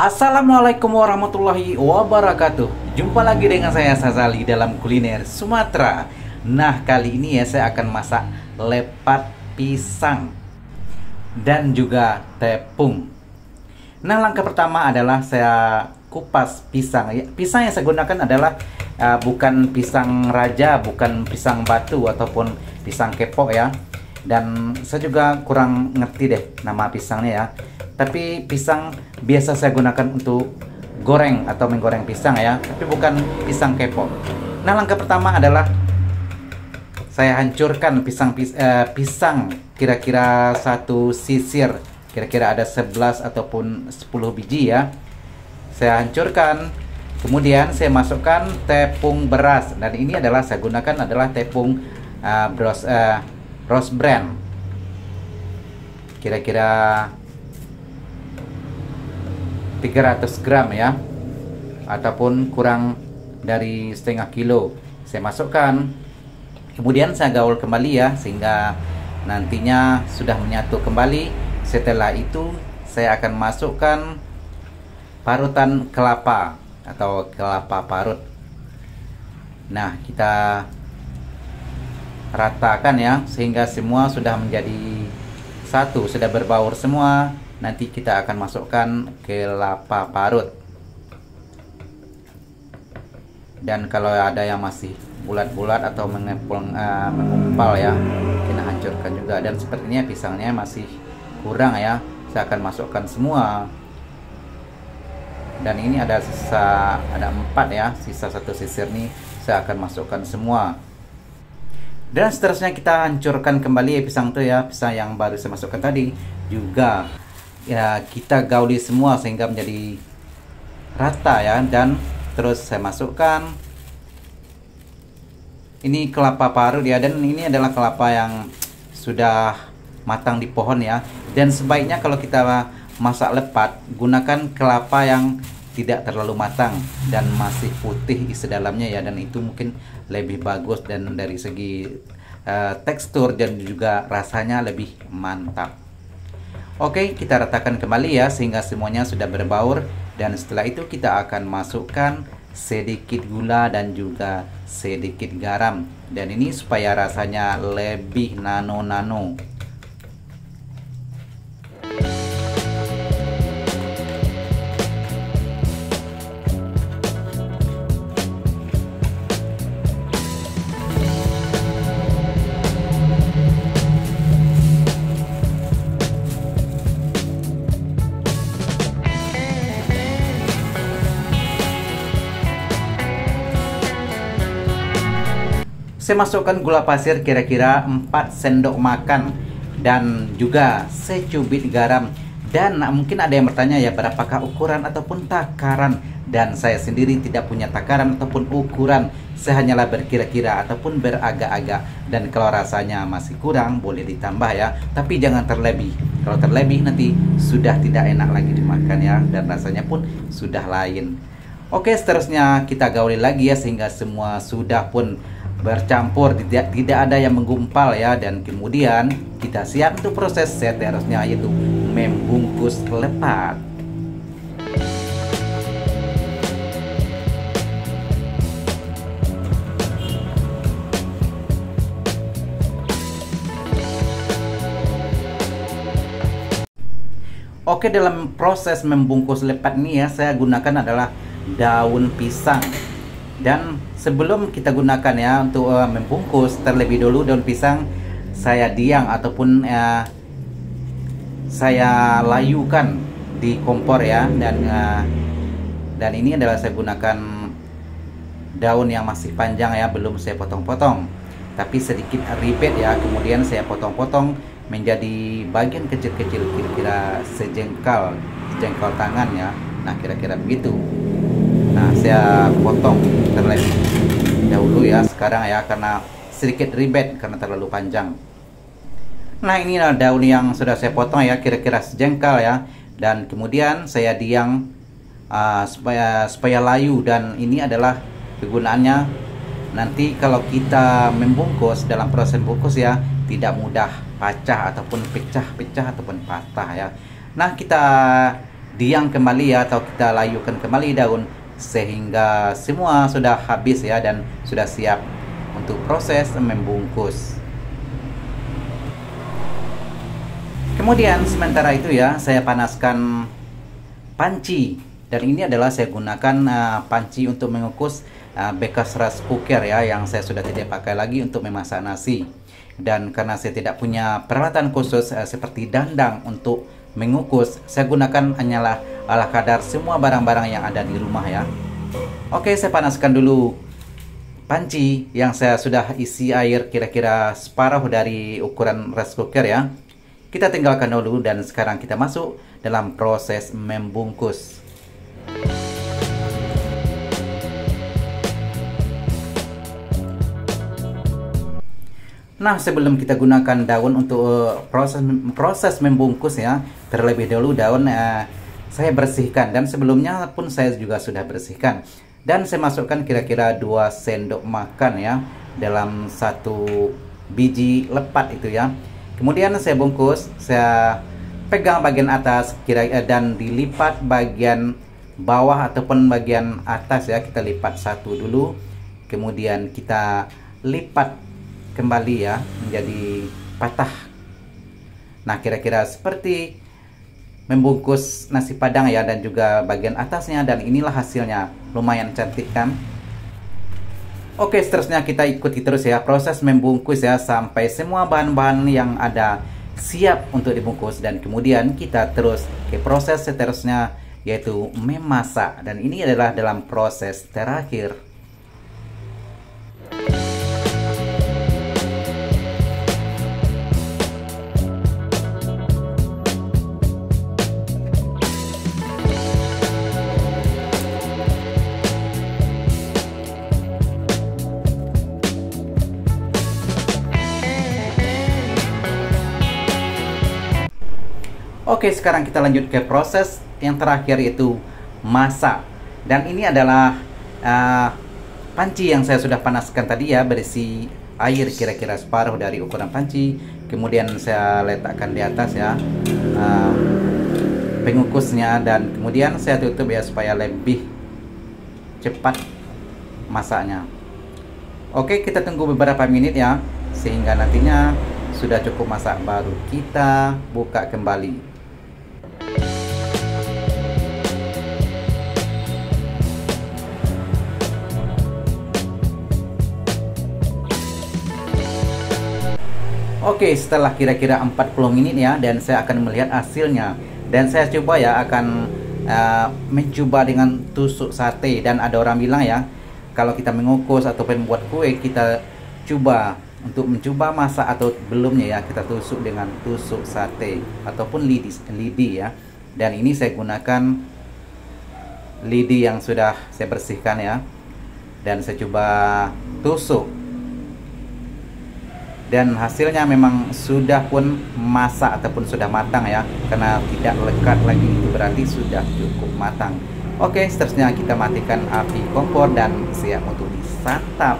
Assalamualaikum warahmatullahi wabarakatuh. Jumpa lagi dengan saya Sazali dalam kuliner Sumatera. Nah, kali ini ya saya akan masak lepat pisang dan juga tepung. Nah, langkah pertama adalah saya kupas pisang. Pisang yang saya gunakan adalah bukan pisang raja, bukan pisang batu ataupun pisang kepok ya. Dan saya juga kurang ngerti deh nama pisangnya ya. Tapi pisang biasa saya gunakan untuk goreng atau menggoreng pisang ya, tapi bukan pisang kepok. Nah, langkah pertama adalah saya hancurkan pisang kira-kira satu sisir, kira-kira ada 11 ataupun 10 biji ya. Saya hancurkan, kemudian saya masukkan tepung beras, dan ini adalah saya gunakan adalah tepung Rose Brand, kira-kira 300 gram ya, ataupun kurang dari setengah kilo. Saya masukkan, kemudian saya gaul kembali ya, sehingga nantinya sudah menyatu kembali. Setelah itu saya akan masukkan parutan kelapa atau kelapa parut. Nah, kita ratakan ya, sehingga semua sudah menjadi satu, sudah berbaur semua. Nanti kita akan masukkan kelapa parut. Dan kalau ada yang masih bulat-bulat atau mengumpal ya, kita hancurkan juga. Dan sepertinya pisangnya masih kurang ya, saya akan masukkan semua. Dan ini ada sisa, ada 4 ya, sisa satu sisir nih saya akan masukkan semua. Dan seterusnya kita hancurkan kembali ya pisang tuh ya, pisang yang baru saya masukkan tadi juga ya, kita gauli semua sehingga menjadi rata ya. Dan terus saya masukkan ini kelapa parut ya, dan ini adalah kelapa yang sudah matang di pohon ya. Dan sebaiknya kalau kita masak lepat, gunakan kelapa yang tidak terlalu matang dan masih putih isi dalamnya ya, dan itu mungkin lebih bagus dan dari segi tekstur dan juga rasanya lebih mantap. Oke, kita ratakan kembali ya, sehingga semuanya sudah berbaur. Dan setelah itu kita akan masukkan sedikit gula dan juga sedikit garam. Dan ini supaya rasanya lebih nano-nano. Saya masukkan gula pasir kira-kira 4 sendok makan dan juga secubit garam. Dan mungkin ada yang bertanya ya, berapakah ukuran ataupun takaran? Dan saya sendiri tidak punya takaran ataupun ukuran. Saya hanyalah berkira-kira ataupun beragak-agak. Dan kalau rasanya masih kurang, boleh ditambah ya, tapi jangan terlebih. Kalau terlebih nanti sudah tidak enak lagi dimakan ya, dan rasanya pun sudah lain. Oke, seterusnya kita gauli lagi ya, sehingga semua sudah pun bercampur, tidak ada yang menggumpal ya. Dan kemudian kita siap untuk proses seterusnya, yaitu membungkus lepat. Oke, dalam proses membungkus lepat ini ya, saya gunakan adalah daun pisang. Dan sebelum kita gunakan ya untuk membungkus, terlebih dulu daun pisang saya diang ataupun saya layukan di kompor ya. Dan ini adalah saya gunakan daun yang masih panjang ya, belum saya potong-potong, tapi sedikit ribet ya. Kemudian saya potong-potong menjadi bagian kecil-kecil, kira-kira sejengkal tangan ya. Nah, kira-kira begitu. Nah, saya potong terlebih dahulu ya sekarang ya, karena sedikit ribet karena terlalu panjang. Nah, ini adalah daun yang sudah saya potong ya, kira-kira sejengkal ya. Dan kemudian saya diang supaya layu. Dan ini adalah kegunaannya nanti kalau kita membungkus, dalam proses bungkus ya, tidak mudah pecah ataupun pecah ataupun patah ya. Nah, kita diam kembali ya, atau kita layukan kembali daun sehingga semua sudah habis ya, dan sudah siap untuk proses membungkus. Kemudian sementara itu ya, saya panaskan panci, dan ini adalah saya gunakan panci untuk mengukus bekas rice cooker ya, yang saya sudah tidak pakai lagi untuk memasak nasi. Dan karena saya tidak punya peralatan khusus seperti dandang untuk mengukus, saya gunakan hanyalah ala kadar semua barang-barang yang ada di rumah ya. Oke, saya panaskan dulu panci yang saya sudah isi air kira-kira separuh dari ukuran rice cooker ya. Kita tinggalkan dulu, dan sekarang kita masuk dalam proses membungkus. Nah, sebelum kita gunakan daun untuk proses membungkus ya, terlebih dahulu daun saya bersihkan, dan sebelumnya pun saya juga sudah bersihkan. Dan saya masukkan kira-kira 2 sendok makan ya dalam 1 biji lepat itu ya. Kemudian saya bungkus, saya pegang bagian atas dan dilipat bagian bawah ataupun bagian atas ya. Kita lipat satu dulu, kemudian kita lipat kembali ya menjadi patah. Nah, kira-kira seperti membungkus nasi padang ya, dan juga bagian atasnya, dan inilah hasilnya. Lumayan cantik kan? Oke, seterusnya kita ikuti terus ya proses membungkus ya, sampai semua bahan-bahan yang ada siap untuk dibungkus, dan kemudian kita terus ke proses seterusnya, yaitu memasak, dan ini adalah dalam proses terakhir. Oke, sekarang kita lanjut ke proses yang terakhir, yaitu masak. Dan ini adalah panci yang saya sudah panaskan tadi ya, berisi air kira-kira separuh dari ukuran panci. Kemudian saya letakkan di atas ya pengukusnya, dan kemudian saya tutup ya supaya lebih cepat masaknya. Oke, kita tunggu beberapa menit ya, sehingga nantinya sudah cukup masak, baru kita buka kembali. Oke, setelah kira-kira 40 menit ya, dan saya akan melihat hasilnya. Dan saya coba ya, akan mencoba dengan tusuk sate. Dan ada orang bilang ya, kalau kita mengukus ataupun membuat kue, kita coba untuk mencoba masak atau belumnya ya, kita tusuk dengan tusuk sate ataupun lidi ya. Dan ini saya gunakan lidi yang sudah saya bersihkan ya, dan saya coba tusuk, dan hasilnya memang sudah pun masak ataupun sudah matang ya, karena tidak lekat lagi, itu berarti sudah cukup matang. Oke, seterusnya kita matikan api kompor dan siap untuk disantap.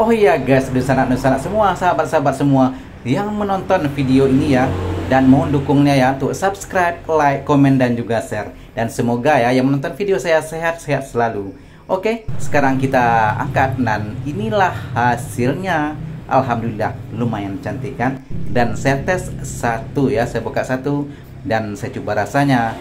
Oh iya guys, nusanak semua, sahabat-sahabat semua yang menonton video ini ya, dan mohon dukungnya ya untuk subscribe, like, komen, dan juga share. Dan semoga ya yang menonton video saya sehat-sehat selalu. Oke, sekarang kita angkat, dan inilah hasilnya. Alhamdulillah, lumayan cantik kan? Dan saya tes satu ya, saya buka satu dan saya coba rasanya.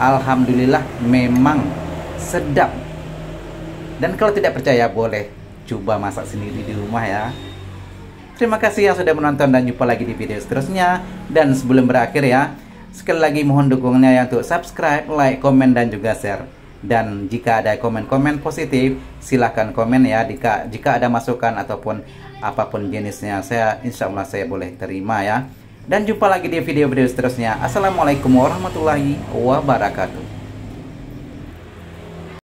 Alhamdulillah, memang sedap. Dan kalau tidak percaya, boleh coba masak sendiri di rumah ya. Terima kasih yang sudah menonton, dan jumpa lagi di video seterusnya. Dan sebelum berakhir ya, sekali lagi mohon dukungannya ya untuk subscribe, like, komen, dan juga share. Dan jika ada komen-komen positif, silahkan komen ya. Jika ada masukan ataupun apapun jenisnya, insya Allah saya boleh terima ya. Dan jumpa lagi di video-video seterusnya. Assalamualaikum warahmatullahi wabarakatuh.